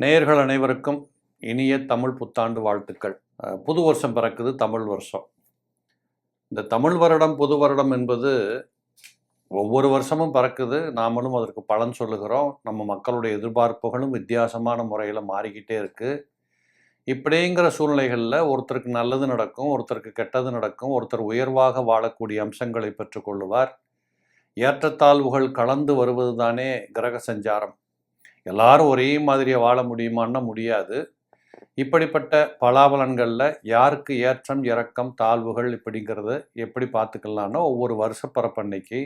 நேயர்கள் அனைவருக்கும் இனிய தமிழ் புத்தாண்டு வாழ்த்துக்கள். புது வருஷம் பிறக்குது, தமிழ் வருஷம். இந்த தமிழ் வருடம் புது வருடம் என்பது ஒவ்வொரு வருஷமும் பிறக்குது. நாமளும் அதற்கு பலன் சொல்லுகிறோம். நம்ம மக்களுடைய எதிர்பார்ப்புகளும் வித்தியாசமான முறையில் மாறிக்கிட்டே இருக்குது. இப்படிங்கிற சூழ்நிலைகளில் ஒருத்தருக்கு நல்லது நடக்கும், ஒருத்தருக்கு கெட்டது நடக்கும். ஒருத்தர் உயர்வாக வாழக்கூடிய அம்சங்களை பெற்றுக்கொள்ளுவார். ஏற்றத்தாழ்வுகள் கலந்து வருவது தானே கிரக சஞ்சாரம். எல்லாரும் ஒரே மாதிரியாக வாழ முடியுமான்னா முடியாது. இப்படிப்பட்ட பலாபலன்களில் யாருக்கு ஏற்றம் இறக்கம் தாழ்வுகள் இப்படிங்கிறத எப்படி பார்த்துக்கலான்னா ஒவ்வொரு வருஷப்பரப்பன்னைக்கு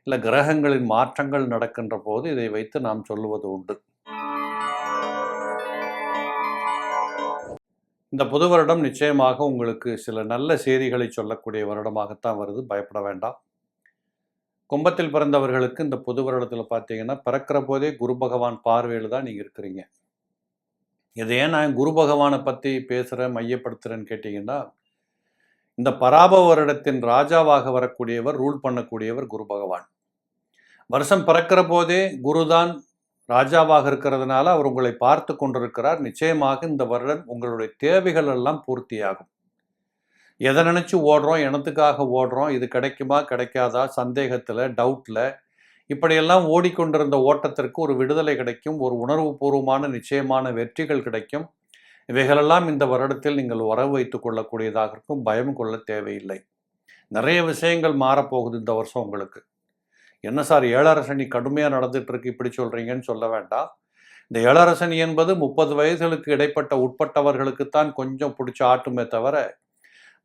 இல்லை கிரகங்களின் மாற்றங்கள் நடக்கின்ற போது இதை வைத்து நாம் சொல்லுவது உண்டு. இந்த புது வருடம் நிச்சயமாக உங்களுக்கு சில நல்ல செய்திகளை சொல்லக்கூடிய வருடமாகத்தான் வருது, பயப்பட வேண்டாம். கும்பத்தில் பிறந்தவர்களுக்கு இந்த புது வருடத்தில் பார்த்தீங்கன்னா பிறக்கிற போதே குரு பகவான் பார்வையில் தான் நீங்கள் இருக்கிறீங்க. இதை ஏன் நான் குரு பகவானை பற்றி பேசுகிறேன் மையப்படுத்துகிறேன்னு கேட்டிங்கன்னா, இந்த பராபவ வருடத்தின் ராஜாவாக வரக்கூடியவர், ரூல் பண்ணக்கூடியவர் குரு பகவான். வருஷம் பிறக்கிற போதே குரு தான் ராஜாவாக இருக்கிறதுனால அவர் உங்களை பார்த்து கொண்டிருக்கிறார். நிச்சயமாக இந்த வருடம் உங்களுடைய தேவைகள் எல்லாம் பூர்த்தியாகும். எதை நினச்சி ஓடுறோம், எனத்துக்காக ஓடுறோம், இது கிடைக்குமா கிடைக்காதா சந்தேகத்தில், டவுட்டில், இப்படியெல்லாம் ஓடிக்கொண்டிருந்த ஓட்டத்திற்கு ஒரு விடுதலை கிடைக்கும், ஒரு உணர்வுபூர்வமான நிச்சயமான வெற்றிகள் கிடைக்கும். இவைகளெல்லாம் இந்த வருடத்தில் நீங்கள் வரவு வைத்து கொள்ளக்கூடியதாக இருக்கும். பயம் கொள்ள தேவையில்லை. நிறைய விஷயங்கள் மாறப்போகுது இந்த வருஷம் உங்களுக்கு. என்ன சார் ஏழரை சனி கடுமையாக நடந்துட்டு இருக்கு இப்படி சொல்கிறீங்கன்னு சொல்ல வேண்டாம். இந்த ஏழரை சனி என்பது 30 வயதுகளுக்கு இடைப்பட்ட உட்பட்டவர்களுக்குத்தான் கொஞ்சம் பிடிச்ச ஆட்டுமே தவிர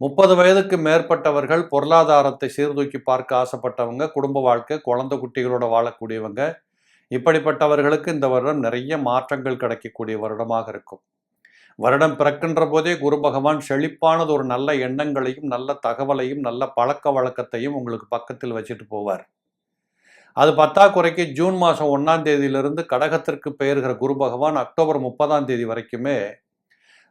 30 வயதுக்கு மேற்பட்டவர்கள், பொருளாதாரத்தை சீர்தூக்கி பார்க்க ஆசைப்பட்டவங்க, குடும்ப வாழ்க்கை, குழந்தை குட்டிகளோட வாழக்கூடியவங்க, இப்படிப்பட்டவர்களுக்கு இந்த வருடம் நிறைய மாற்றங்கள் கிடைக்கக்கூடிய வருடமாக இருக்கும். வருடம் பிறக்கின்ற போதே குரு பகவான் செழிப்பானது ஒரு நல்ல எண்ணங்களையும் நல்ல தகவலையும் நல்ல பழக்க வழக்கத்தையும் உங்களுக்கு பக்கத்தில் வச்சுட்டு போவார். அது பத்தாக்குறைக்கு ஜூன் மாதம் 1ஆம் தேதியிலிருந்து கடகத்திற்கு பெயர்கிற குரு பகவான் அக்டோபர் 30ஆம் தேதி வரைக்குமே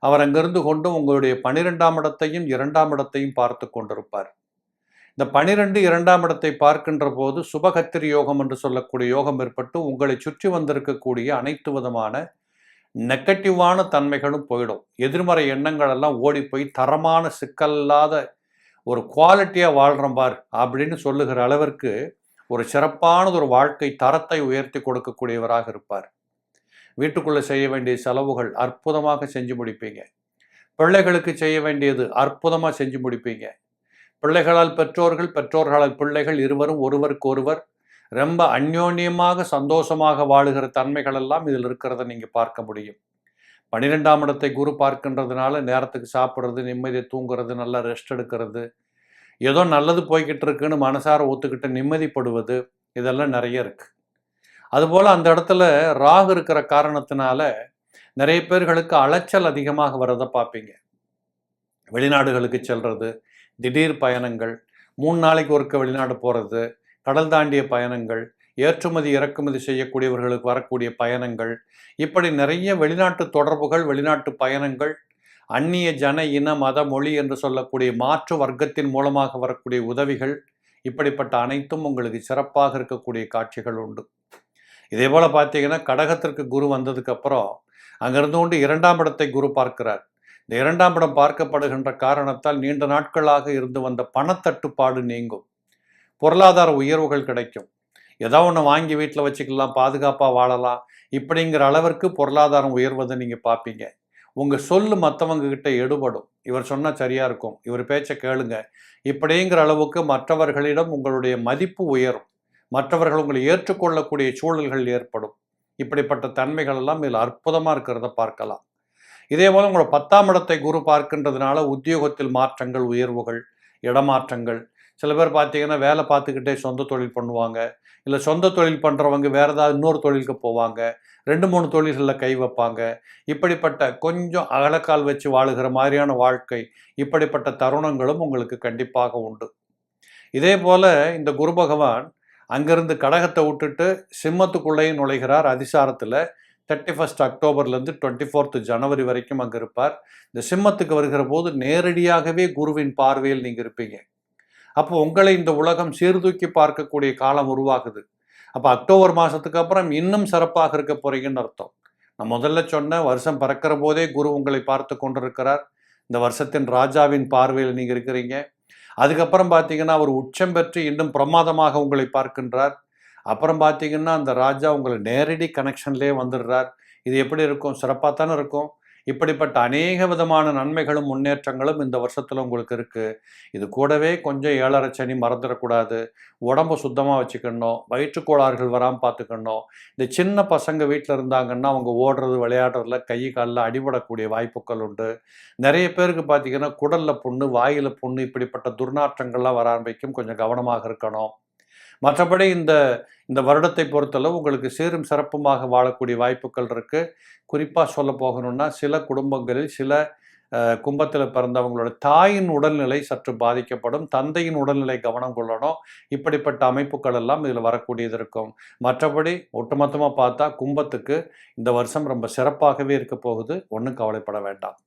அவர் அங்கிருந்து கொண்டு உங்களுடைய 12ஆம் இடத்தையும் 2ஆம் இடத்தையும் பார்த்து கொண்டிருப்பார். இந்த 12 2ஆம் இடத்தை பார்க்கின்ற போது சுபகத்திரி யோகம் என்று சொல்லக்கூடிய யோகம் ஏற்பட்டு உங்களை சுற்றி வந்திருக்கக்கூடிய அனைத்து விதமான நெகட்டிவான தன்மைகளும் போயிடும். எதிர்மறை எண்ணங்கள் எல்லாம் ஓடி போய் தரமான சிக்கல் இல்லாத ஒரு குவாலிட்டியாக வாழ்கிறோம் பார் அப்படின்னு சொல்லுகிற அளவிற்கு ஒரு சிறப்பானது ஒரு வாழ்க்கை தரத்தை உயர்த்தி கொடுக்கக்கூடியவராக இருப்பார். வீட்டுக்குள்ளே செய்ய வேண்டிய செலவுகள் அற்புதமாக செஞ்சு முடிப்பீங்க. பிள்ளைகளுக்கு செய்ய வேண்டியது அற்புதமாக செஞ்சு முடிப்பீங்க. பிள்ளைகளால் பெற்றோர்கள், பெற்றோர்களால் பிள்ளைகள், இருவரும் ஒருவருக்கு ஒருவர் ரொம்ப அந்யோன்யமாக சந்தோஷமாக வாழுகிற தன்மைகள் எல்லாம் இதில் இருக்கிறத நீங்கள் பார்க்க முடியும். 12ஆம் இடத்தை குரு பார்க்கின்றதுனால நேரத்துக்கு சாப்பிட்றது, நிம்மதியை தூங்குறது, நல்லா ரெஸ்ட் எடுக்கிறது, ஏதோ நல்லது போய்கிட்டு இருக்குன்னு மனசார ஒத்துக்கிட்டு நிம்மதிப்படுவது, இதெல்லாம் நிறைய இருக்குது. அதுபோல் அந்த இடத்துல ராகு இருக்கிற காரணத்தினால நிறைய பேர்களுக்கு அலைச்சல் அதிகமாக வரதை பார்ப்பீங்க. வெளிநாடுகளுக்கு செல்வது, திடீர் பயணங்கள், 3 நாளைக்கு ஒருக்க வெளிநாடு போகிறது, கடல் தாண்டிய பயணங்கள், ஏற்றுமதி இறக்குமதி செய்யக்கூடியவர்களுக்கு வரக்கூடிய பயணங்கள், இப்படி நிறைய வெளிநாட்டு தொடர்புகள், வெளிநாட்டு பயணங்கள், அந்நிய ஜன இன மத மொழி என்று சொல்லக்கூடிய மாற்று வர்க்கத்தின் மூலமாக வரக்கூடிய உதவிகள், இப்படிப்பட்ட அனைத்தும் உங்களுக்கு சிறப்பாக இருக்கக்கூடிய காட்சிகள் உண்டு. இதே போல் பார்த்தீங்கன்னா கடகத்திற்கு குரு வந்ததுக்கப்புறம் அங்கிருந்து கொண்டு 2ஆம் இடத்தை குரு பார்க்கிறார். இந்த 2ஆம் இடம் பார்க்கப்படுகின்ற காரணத்தால் நீண்ட நாட்களாக இருந்து வந்த பணத்தட்டுப்பாடு நீங்கும். பொருளாதார உயர்வுகள் கிடைக்கும். ஏதோ ஒன்று வாங்கி வீட்டில் வச்சுக்கலாம், பாதுகாப்பாக வாழலாம், இப்படிங்கிற அளவிற்கு பொருளாதாரம் உயர்வதை நீங்கள் பார்ப்பீங்க. உங்கள் சொல்லு மற்றவங்க கிட்ட எடுபடும். இவர் சொன்னால் சரியாக இருக்கும், இவர் பேச்சை கேளுங்க, இப்படிங்கிற அளவுக்கு மற்றவர்களிடம் உங்களுடைய மதிப்பு உயரும். மற்றவர்கள் உங்களை ஏற்றுக்கொள்ளக்கூடிய சூழல்கள் ஏற்படும். இப்படிப்பட்ட தன்மைகள் எல்லாம் இதில் அற்புதமாக இருக்கிறத பார்க்கலாம். இதே போல் உங்களை 10ஆம் இடத்தை குரு பார்க்கின்றதுனால உத்தியோகத்தில் மாற்றங்கள், உயர்வுகள், இடமாற்றங்கள். சில பேர் பார்த்தீங்கன்னா வேலை பார்த்துக்கிட்டே சொந்த தொழில் பண்ணுவாங்க, இல்லை சொந்த தொழில் பண்ணுறவங்க வேறு ஏதாவது இன்னொரு தொழிலுக்கு போவாங்க, 2-3 தொழில்களில் கை வைப்பாங்க. இப்படிப்பட்ட கொஞ்சம் அகலக்கால் வச்சு வாழுகிற மாதிரியான வாழ்க்கை, இப்படிப்பட்ட தருணங்களும் உங்களுக்கு கண்டிப்பாக உண்டு. இதே போல் இந்த குரு பகவான் அங்கிருந்து கடகத்தை விட்டுட்டு சிம்மத்துக்குள்ளேயும் நுழைகிறார். அதிசாரத்தில் 31 அக்டோபர்லேருந்து 24 ஜனவரி வரைக்கும் அங்கே இருப்பார். இந்த சிம்மத்துக்கு வருகிற போது நேரடியாகவே குருவின் பார்வையில் நீங்கள் இருப்பீங்க. அப்போ உங்களை இந்த உலகம் சீர்தூக்கி பார்க்கக்கூடிய காலம் உருவாகுது. அப்போ அக்டோபர் மாதத்துக்கு அப்புறம் இன்னும் சிறப்பாக இருக்க போறீங்கன்னு அர்த்தம். நான் முதல்ல சொன்னேன், வருஷம் பிறக்கிற போதே குரு உங்களை பார்த்து கொண்டிருக்கிறார். இந்த வருஷத்தின் ராஜாவின் பார்வையில் நீங்க இருக்கிறீங்க. அதுக்கப்புறம் பார்த்தீங்கன்னா, அவர் உச்சம் பெற்று இன்னும் பிரமாதமாக உங்களை பார்க்கின்றார். அப்புறம் பார்த்தீங்கன்னா, அந்த ராஜா உங்களை நேரடி கனெக்ஷன்லேயே வந்துடுறார். இது எப்படி இருக்கும்? சிறப்பா தானே இருக்கும். இப்படிப்பட்ட அநேக விதமான நன்மைகளும், முன்னேற்றங்களும் இந்த வருஷத்துல உங்களுக்கு இருக்கு. இது கூடவே கொஞ்சம் 7:30 சனி மறந்துடக்கூடாது. உடம்ப சுத்தமா வச்சுக்கணும். வயிற்றுக் கோளாறுகள் வராம பார்த்துக்கணும். இந்த சின்ன பசங்க வீட்ல இருந்தாங்கன்னா, அவங்க ஓடுறது, விளையாடுறதுல கை, கால்ல அடிபடக்கூடிய வாய்ப்புகள் உண்டு. நெறைய பேருக்கு பார்த்தீங்கன்னா, குடல்ல புண்ணு, வாயில புண்ணு இப்படிப்பட்ட துர்நாற்றங்கள்லாம் வர ஆரம்பிக்கும். கொஞ்சம் கவனமாக இருக்கணும். மற்றபடி இந்த இந்த வருடத்தை பொறுத்தளவு உங்களுக்கு சீரும் சிறப்புமாக வாழக்கூடிய வாய்ப்புகள் இருக்கு. குறிப்பா சொல்லப் போகணும்னா, சில குடும்பங்களில் சில கும்பத்தில பிறந்தவங்களோட தாயின் உடல்நிலை சற்று பாதிக்கப்படும். தந்தையின் உடல்நிலை கவனம் கொள்ளணும். இப்படிப்பட்ட அமைப்புகள் எல்லாம் இதில வரக்கூடியது இருக்கும். மற்றபடி ஒட்டுமொத்தமா பார்த்தா கும்பத்துக்கு இந்த வருஷம் ரொம்ப சிறப்பாகவே இருக்க போகுது. ஒண்ணும் கவலைப்பட வேண்டாம்.